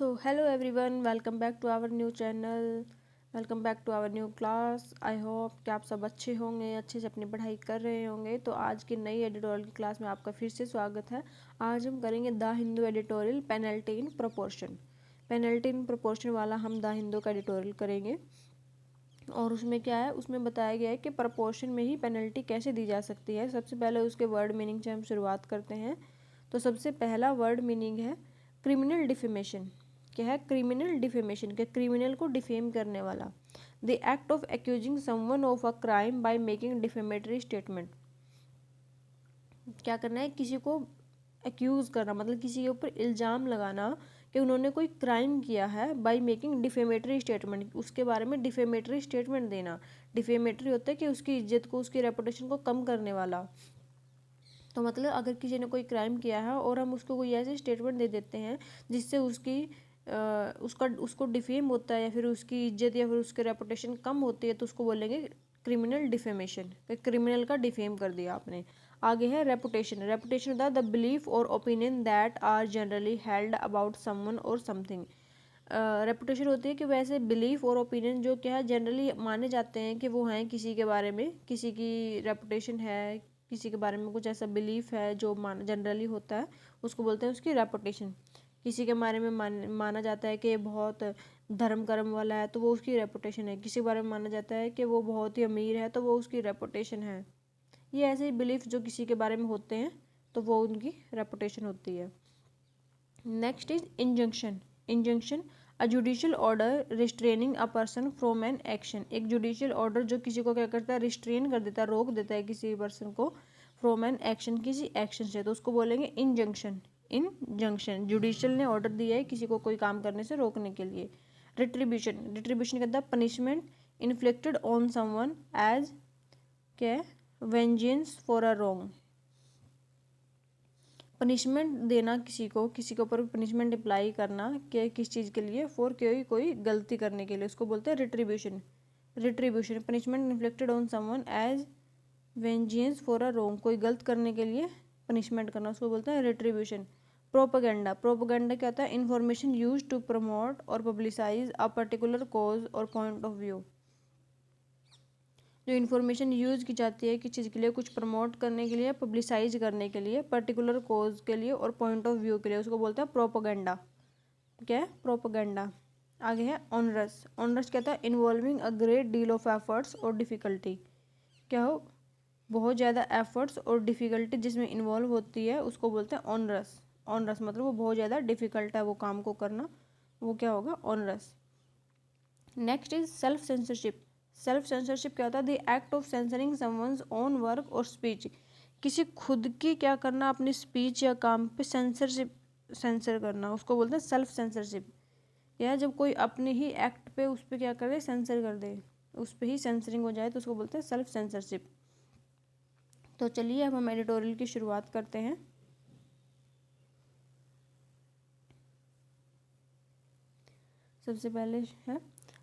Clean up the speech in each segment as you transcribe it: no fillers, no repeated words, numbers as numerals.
So, hello everyone, welcome back to our new channel, welcome back to our new class. I hope कि आप सब अच्छे होंगे, अच्छे से अपनी पढ़ाई कर रहे होंगे। तो आज की नई एडिटोरियल की क्लास में आपका फिर से स्वागत है। आज हम करेंगे the Hindu editorial penalty in proportion. Penalty in proportion वाला हम द हिंदू का एडिटोरियल करेंगे और उसमें क्या है, उसमें बताया गया है कि प्रोपोर्शन में ही पेनल्टी कैसे दी जा सकती है। सबसे पहले उसके वर्ड मीनिंग से हम शुरुआत करते हैं। तो सबसे पहला वर्ड मीनिंग है क्रिमिनल डिफेमेशन। क्या है? क्रिमिनल डिफेमेशन के क्रिमिनल को डिफेम करने वाला। The act of accusing someone of a crime by making defamatory statement. क्या करना है? किसी को एक्यूज करना, मतलब किसी के ऊपर इल्ज़ाम लगाना कि उन्होंने कोई क्राइम किया है बाय मेकिंग डिफेमेटरी स्टेटमेंट। उसके बारे में डिफेमेटरी स्टेटमेंट देना। डिफेमेटरी होता है कि उसकी इज्जत को, उसकी रेपुटेशन को कम करने वाला। तो मतलब अगर किसी ने कोई क्राइम किया है और हम उसको कोई ऐसे स्टेटमेंट दे देते हैं जिससे उसको डिफेम होता है या फिर उसकी इज्जत या फिर उसकी रेपुटेशन कम होती है, तो उसको बोलेंगे क्रिमिनल डिफेमेशन। क्रिमिनल का डिफेम कर दिया आपने। आगे है रेपुटेशन। रेपुटेशन होता है द बिलीफ और opinion that are generally held about someone और समथिंग। रेपुटेशन होती है कि वैसे बिलीफ और ओपिनियन जो क्या है जनरली माने जाते हैं कि वो हैं किसी के बारे में, किसी की रेपुटेशन है, किसी के बारे में कुछ ऐसा बिलीफ है जो जनरली होता है, उसको बोलते हैं उसकी रेपुटेशन। किसी के बारे में माना जाता है कि ये बहुत धर्म कर्म वाला है, तो वो उसकी रेपुटेशन है। किसी के बारे में माना जाता है कि वो बहुत ही अमीर है, तो वो उसकी रेपुटेशन है। ये ऐसे ही बिलीफ जो किसी के बारे में होते हैं तो वो उनकी रेपुटेशन होती है। Next is injunction. Injunction a judicial order restraining a person from an action. एक जुडिशियल ऑर्डर जो किसी को क्या करता है, रिस्ट्रेन कर देता है, रोक देता है किसी पर्सन को फ्रॉम एन एक्शन, किसी एक्शन से, तो उसको बोलेंगे इंजंक्शन। इंजंक्शन जुडिशियल ने ऑर्डर दिया है किसी को कोई काम करने से रोकने के लिए। रिट्रीब्यूशन। रिट्रीब्यूशन कहता है punishment inflicted on someone as क्या, vengeance for a wrong. Punishment देना किसी को, किसी के ऊपर पनिशमेंट अप्लाई करना कि किस चीज़ के लिए, फॉर कोई गलती करने के लिए, उसको बोलते हैं retribution. Retribution punishment inflicted on someone as vengeance for a wrong, कोई गलत करने के लिए पनिशमेंट करना, उसको बोलते हैं रिट्रीब्यूशन। प्रोपेगेंडा। प्रोपेगेंडा क्या होता है? इन्फॉर्मेशन यूज टू प्रमोट और पब्लिसाइज अ पर्टिकुलर कॉज और पॉइंट ऑफ व्यू। जो इन्फॉर्मेशन यूज़ की जाती है किसी चीज़ के लिए, कुछ प्रमोट करने के लिए, पब्लिसाइज करने के लिए, पर्टिकुलर कोज के लिए और पॉइंट ऑफ व्यू के लिए, उसको बोलते हैं प्रोपोगेंडा। क्या है? प्रोपोगेंडा। आगे है ऑनरस। ऑनरस क्या था? Involving a great deal of efforts और डिफ़िकल्टी। क्या हो? बहुत ज़्यादा एफर्ट्स और डिफ़िकल्टी जिसमें इन्वॉल्व होती है, उसको बोलते हैं ऑनरस। ऑनरस मतलब वो बहुत ज़्यादा डिफ़िकल्ट है वो काम को करना, वो क्या होगा? Onerous. Next is self censorship. Self censorship क्या होता है? The act of censoring someone's own work और स्पीच। किसी खुद की क्या करना, अपनी स्पीच या काम पे सेंसरशिप, सेंसर करना, उसको बोलते हैं सेल्फ सेंसरशिप। या जब कोई अपने ही एक्ट पे उस पर क्या कर दे, सेंसर कर दे, उस पर ही सेंसरिंग हो जाए, तो उसको बोलते हैं सेल्फ सेंसरशिप। तो चलिए अब हम एडिटोरियल की शुरुआत करते हैं। सबसे पहले है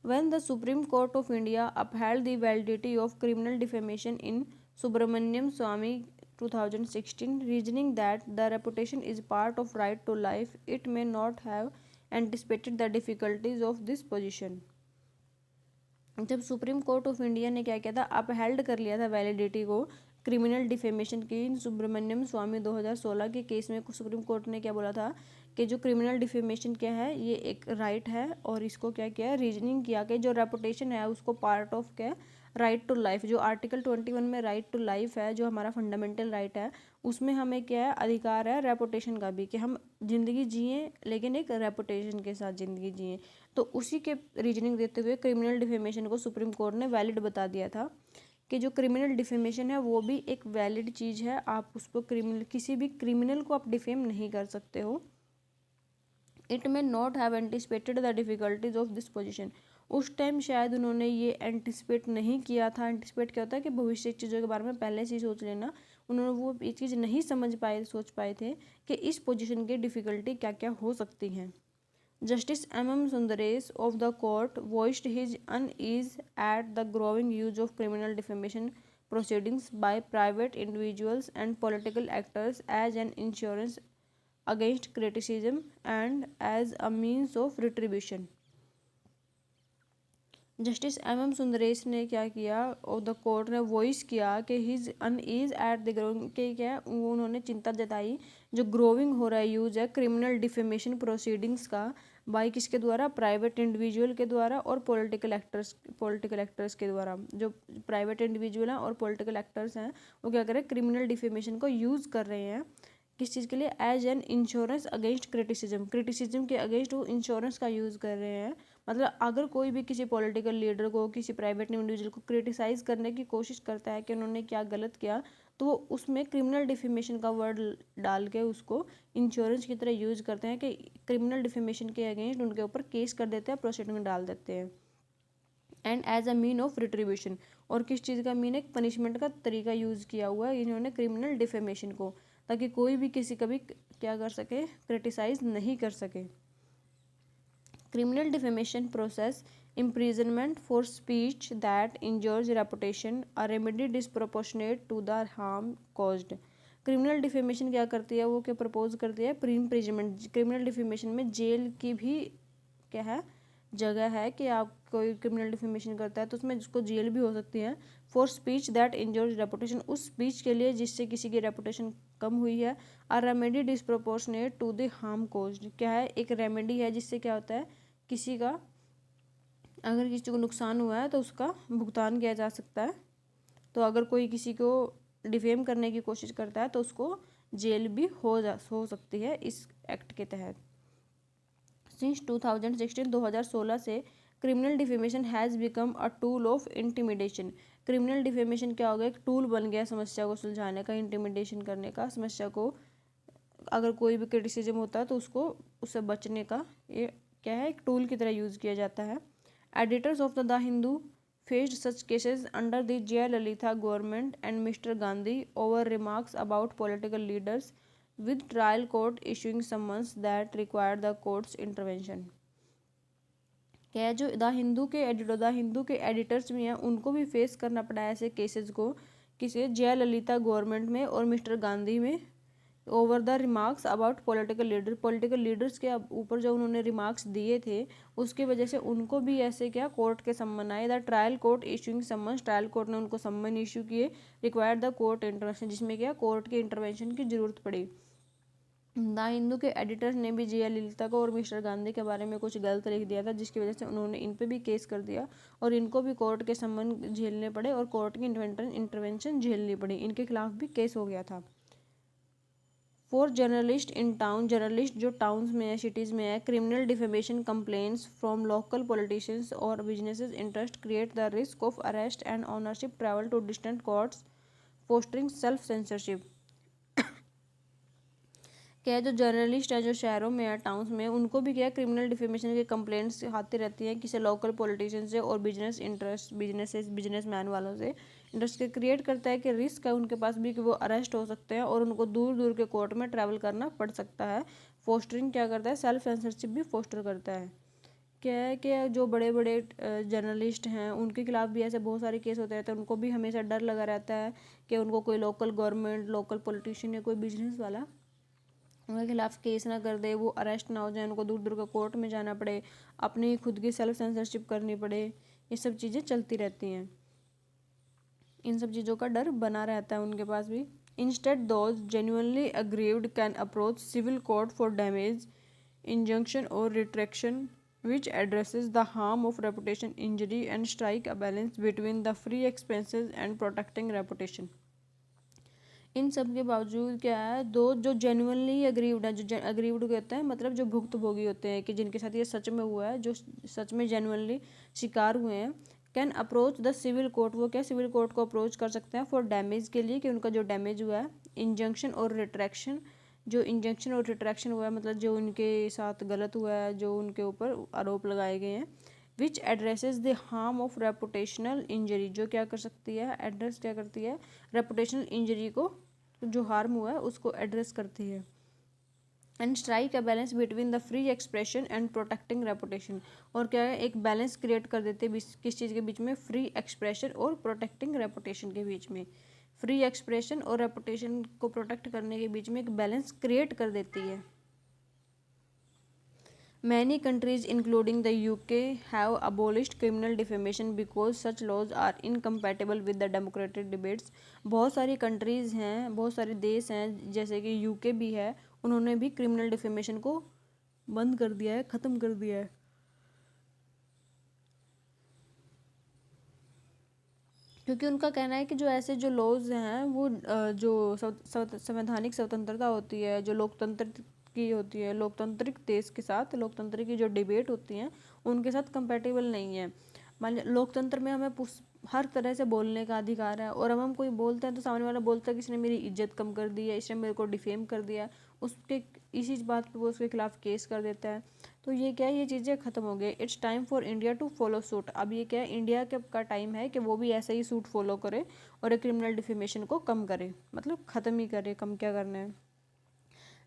when the Supreme Court of India upheld the validity of criminal defamation in Subramaniam Swamy 2016, reasoning that the reputation is part of right to life, it may not have anticipated the difficulties of this position. जब supreme court of India ने क्या किया था, upheld कर लिया था validity को criminal defamation की, सुब्रमण्यम स्वामी 2016 के केस में सुप्रीम कोर्ट ने क्या बोला था कि जो क्रिमिनल डिफेमेशन क्या है, ये एक राइट है, और इसको क्या किया है, रीजनिंग किया कि जो रेपुटेशन है उसको पार्ट ऑफ क्या, राइट टू लाइफ, जो आर्टिकल 21 में राइट टू लाइफ है, जो हमारा फंडामेंटल राइट है, उसमें हमें क्या है, अधिकार है रेपुटेशन का भी, कि हम जिंदगी जिए लेकिन एक रेपुटेशन के साथ जिंदगी जिए। तो उसी के रीजनिंग देते हुए क्रिमिनल डिफेमेशन को सुप्रीम कोर्ट ने वैलिड बता दिया था कि जो क्रिमिनल डिफेमेशन है वो भी एक वैलिड चीज़ है। आप उसको क्रिमिनल, किसी भी क्रिमिनल को आप डिफेम नहीं कर सकते हो। It may not have anticipated the difficulties of this position. उस टाइम शायद उन्होंने ये एंटिसिपेट नहीं किया था। एंटिसिपेट क्या होता है कि भविष्य की चीज़ों के बारे में पहले से ही सोच लेना। उन्होंने वो ये चीज़ नहीं समझ पाए, सोच पाए थे कि इस पोजीशन की डिफ़िकल्टी क्या क्या हो सकती हैं। Justice M.M. Sundaresh of the court voiced his unease at the growing use of criminal defamation proceedings by private individuals and political actors as an insurance against criticism and as a means of retribution. Justice M Sundaresh ने क्या किया और the court ने voice किया कि his unease at the growing के क्या उन्होंने चिंता जताई जो ग्रोविंग हो रहा है यूज है क्रिमिनल डिफेमेशन प्रोसीडिंग्स का बाई किसके द्वारा, प्राइवेट इंडिविजुअल के द्वारा और पॉलिटिकल एक्टर्स के द्वारा। जो प्राइवेट इंडिविजुअल हैं और पॉलिटिकल एक्टर्स हैं वो क्या कर रहे हैं, क्रिमिनल डिफेमेशन को यूज़ कर रहे हैं किस चीज़ के लिए, as an insurance against criticism के अगेंस्ट वो इंश्योरेंस का यूज़ कर रहे हैं। मतलब अगर कोई भी किसी पॉलिटिकल लीडर को, किसी प्राइवेट इंडिविजुअल को क्रिटिसाइज करने की कोशिश करता है कि उन्होंने क्या गलत किया, तो वो उसमें क्रिमिनल डिफेमेशन का वर्ड डाल के उसको इंश्योरेंस की तरह यूज करते हैं कि क्रिमिनल डिफेमेशन के अगेंस्ट उनके ऊपर केस कर देते हैं, प्रोसीडिंग डाल देते हैं। And as a mean of retribution, और किस चीज़ का मीन है, पनिशमेंट का तरीका यूज़ किया हुआ है इन्होंने क्रिमिनल डिफेमेशन को, ताकि कोई भी किसी का भी क्या कर सके, क्रिटिसाइज नहीं कर सके। Criminal defamation process, imprisonment for speech that injures reputation, a remedy disproportionate to the harm caused. Criminal defamation क्या करती है, वो क्या प्रपोज करती है, इम्प्रिजनमेंट। क्रिमिनल डिफेमेशन में जेल की भी क्या है, जगह है कि आप कोई क्रिमिनल डिफेमेशन करता है तो उसमें जिसको जेल भी हो सकती है। For speech that injures reputation, उस स्पीच के लिए जिससे किसी की रेपुटेशन कम हुई है। A remedy disproportionate to the harm caused, क्या है, एक रेमेडी है जिससे क्या होता है, किसी का अगर किसी को नुकसान हुआ है तो उसका भुगतान किया जा सकता है। तो अगर कोई किसी को डिफेम करने की कोशिश करता है तो उसको जेल भी हो सकती है इस एक्ट के तहत। सिंस 2016 से criminal defamation has become a tool of intimidation. Criminal defamation क्या हो गया, एक टूल बन गया समस्या को सुलझाने का, इंटिमिडेशन करने का, समस्या को अगर कोई भी क्रिटिसिज्म होता है तो उसको उससे बचने का ये क्या है, एक टूल की तरह यूज़ किया जाता है। Editors of the Hindu faced such cases under the Jayalalitha government and Mr. Gandhi over remarks about political leaders, with trial court issuing summons that required the court's intervention. क्या है, जो the Hindu के editors भी हैं उनको भी face करना पड़ा है ऐसे केसेस को, किसी जयललिता गवर्नमेंट में और मिस्टर गांधी में, over the remarks about political leaders के ऊपर जो उन्होंने रिमार्क्स दिए थे उसकी वजह से उनको भी ऐसे क्या कोर्ट के सम्मन आए। द ट्रायल कोर्ट इशूइंग सम्मन, ट्रायल कोर्ट ने उनको सम्मन इशू किए। रिक्वायर्ड द कोर्ट इंटरवेंशन, जिसमें क्या कोर्ट के इंटरवेंशन की जरूरत पड़ी। द हिंदू के एडिटर्स ने भी जयललिता को और मिस्टर गांधी के बारे में कुछ गलत लिख दिया था, जिसकी वजह से उन्होंने इन पे भी केस कर दिया और इनको भी कोर्ट के सम्मन झेलने पड़े और कोर्ट की इंटरवेंशन झेलनी पड़ी, इनके खिलाफ भी केस हो गया था। For journalist in town, journalist जो टाउन्स में है, सिटीज़ में है, criminal defamation complaints from local politicians और businesses interest create the risk of arrest and ownership travel to distant courts, fostering self censorship. क्या है, जो जर्नलिस्ट है जो शहरों में है, टाउन्स में, उनको भी क्या क्रिमिनल डिफेमेशन की कंप्लेंट्स आती रहती हैं किसी लोकल पॉलिटिशियन से और बिजनेसमैन वालों से। इंटरेस्ट के क्रिएट करता है कि रिस्क है उनके पास भी कि वो अरेस्ट हो सकते हैं और उनको दूर दूर के कोर्ट में ट्रैवल करना पड़ सकता है। फोस्टरिंग क्या करता है, सेल्फ सेंसरशिप भी फोस्टर करता है। क्या है कि जो बड़े बड़े जर्नलिस्ट हैं उनके खिलाफ भी ऐसे बहुत सारे केस होते रहते हैं, उनको भी हमेशा डर लगा रहता है कि उनको कोई लोकल गवर्नमेंट, लोकल पॉलिटिशियन या कोई बिजनेस वाला उनके खिलाफ केस ना कर दे, वो अरेस्ट ना हो जाए, उनको दूर दूर के कोर्ट में जाना पड़े, अपनी खुद की सेल्फ सेंसरशिप करनी पड़े, ये सब चीज़ें चलती रहती हैं। इन सब चीज़ों का डर बना रहता है उनके पास भी। Instead those genuinely aggrieved can approach civil court for damage, injunction और retraction which addresses the harm of reputation injury and strike a balance between the free expenses and protecting reputation. इन सब के बावजूद क्या है, दो जो जेन्युइनली अग्रीव्ड है, जो अग्रीव्ड होता है मतलब जो भुक्तभोगी होते हैं कि जिनके साथ ये सच में हुआ है, जो सच में जेन्युइनली शिकार हुए हैं, can approach the civil court, वो क्या सिविल कोर्ट को अप्रोच कर सकते हैं फॉर डैमेज के लिए कि उनका जो डैमेज हुआ है। इंजंक्शन और रिट्रैक्शन, जो इंजंक्शन और रिट्रैक्शन हुआ है मतलब जो उनके साथ गलत हुआ है, जो उनके ऊपर आरोप लगाए गए हैं। Which addresses the harm of reputational injury, जो क्या कर सकती है, एड्रेस क्या करती है, रेपुटेशनल इंजरी को, जो हार्म हुआ है उसको एड्रेस करती है। And strike a balance between the free expression and protecting reputation, और क्या है, एक बैलेंस क्रिएट कर देते हैं किस चीज़ के बीच में, फ्री एक्सप्रेशन और प्रोटेक्टिंग रेपुटेशन के बीच में। फ्री एक्सप्रेशन और रेपुटेशन को प्रोटेक्ट करने के बीच में एक बैलेंस क्रिएट कर देती है। Many countries, including the UK, have abolished criminal defamation because such laws are incompatible with the democratic debates. बहुत सारी कंट्रीज़ हैं, बहुत सारे देश हैं, जैसे कि यूके भी है, उन्होंने भी क्रिमिनल डिफेमेशन को बंद कर दिया है, ख़त्म कर दिया है, क्योंकि उनका कहना है कि जो ऐसे जो लॉज हैं वो जो संवैधानिक स्वतंत्रता होती है, जो लोकतंत्र की होती है, लोकतांत्रिक देश के साथ लोकतंत्र की जो डिबेट होती हैं उनके साथ कंपैटिबल नहीं है। मान लिया लोकतंत्र में हमें हर तरह से बोलने का अधिकार है, और अब हम कोई बोलते हैं तो सामने वाला बोलता है कि इसने मेरी इज्जत कम कर दी है, इसने मेरे को डिफेम कर दिया, उसके इसी बात पे वो उसके खिलाफ केस कर देता है। तो ये क्या है, ये चीज़ें ख़त्म हो गई। It's time for India to follow suit. अब ये क्या है, इंडिया के का टाइम है कि वो भी ऐसा ही सूट फॉलो करे और एक क्रिमिनल डिफेमेशन को कम करे, मतलब ख़त्म ही करे, कम क्या करना है।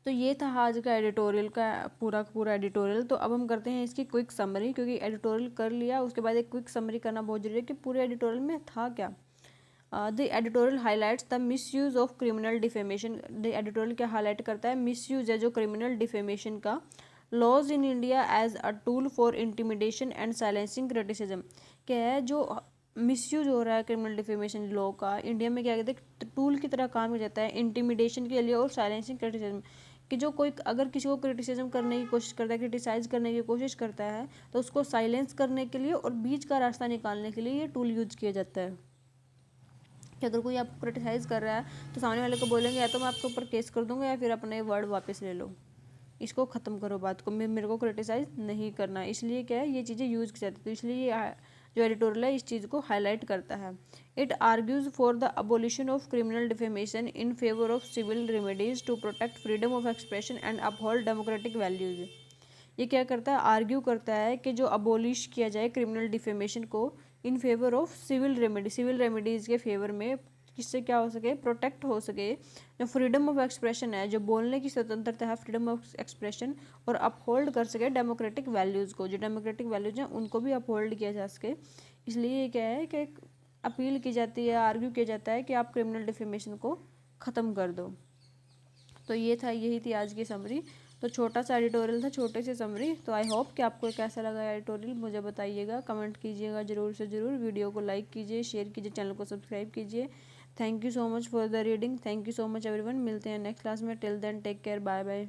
तो ये था आज का एडिटोरियल का पूरा एडिटोरियल। तो अब हम करते हैं इसकी क्विक समरी, क्योंकि एडिटोरियल कर लिया उसके बाद एक क्विक समरी करना बहुत जरूरी है कि पूरे एडिटोरियल में था क्या। The editorial highlights the misuse of criminal defamation. The editorial क्या हाईलाइट करता है, मिसयूज है जो क्रिमिनल डिफेमेशन का। Laws in India as a tool for intimidation and silencing criticism. क्या है, जो मिसयूज हो रहा है क्रिमिनल डिफेमेशन लॉ का इंडिया में, क्या कहते हैं, टूल की तरह काम हो जाता है इंटिमिडेशन के लिए और साइलेंसिंग क्रिटिसिज्म, कि जो कोई अगर किसी को क्रिटिसिज्म करने की कोशिश करता है, क्रिटिसाइज करने की कोशिश करता है, तो उसको साइलेंस करने के लिए और बीच का रास्ता निकालने के लिए ये टूल यूज किया जाता है। कि अगर कोई आपको क्रिटिसाइज़ कर रहा है तो सामने वाले को बोलेंगे या तो मैं आपके ऊपर केस कर दूंगा या फिर अपने वर्ड वापस ले लो, इसको ख़त्म करो बात को, मेरे को क्रिटिसाइज़ नहीं करना। इसलिए क्या है, ये चीज़ें यूज़ की जाती है। तो इसलिए ये जो एडिटोरियल है इस चीज़ को हाईलाइट करता है। It argues for the abolition of criminal defamation in favour of civil remedies to protect freedom of expression and uphold democratic values. ये क्या करता है, आर्ग्यू करता है कि जो अबोलिश किया जाए क्रिमिनल डिफेमेशन को in favour of civil remedies के फेवर में, किससे क्या हो सके, प्रोटेक्ट हो सके जो फ्रीडम ऑफ एक्सप्रेशन है, जो बोलने की स्वतंत्रता है, फ्रीडम ऑफ एक्सप्रेशन, और अपहोल्ड कर सके डेमोक्रेटिक वैल्यूज़ को, जो डेमोक्रेटिक वैल्यूज़ हैं उनको भी अपहोल्ड किया जा सके। इसलिए ये क्या है कि अपील की जाती है, आर्ग्यू किया जाता है कि आप क्रिमिनल डिफेमेशन को ख़त्म कर दो। तो यही थी आज की समरी। तो छोटा सा एडिटोरियल था, छोटे से समरी। तो आई होप कि आपको कैसा लगा एडिटोरियल, मुझे बताइएगा, कमेंट कीजिएगा ज़रूर से ज़रूर। वीडियो को लाइक कीजिए, शेयर कीजिए, चैनल को सब्सक्राइब कीजिए। Thank you so much for the reading, thank you so much everyone. मिलते हैं नेक्स्ट क्लास में। Till then take care, bye bye.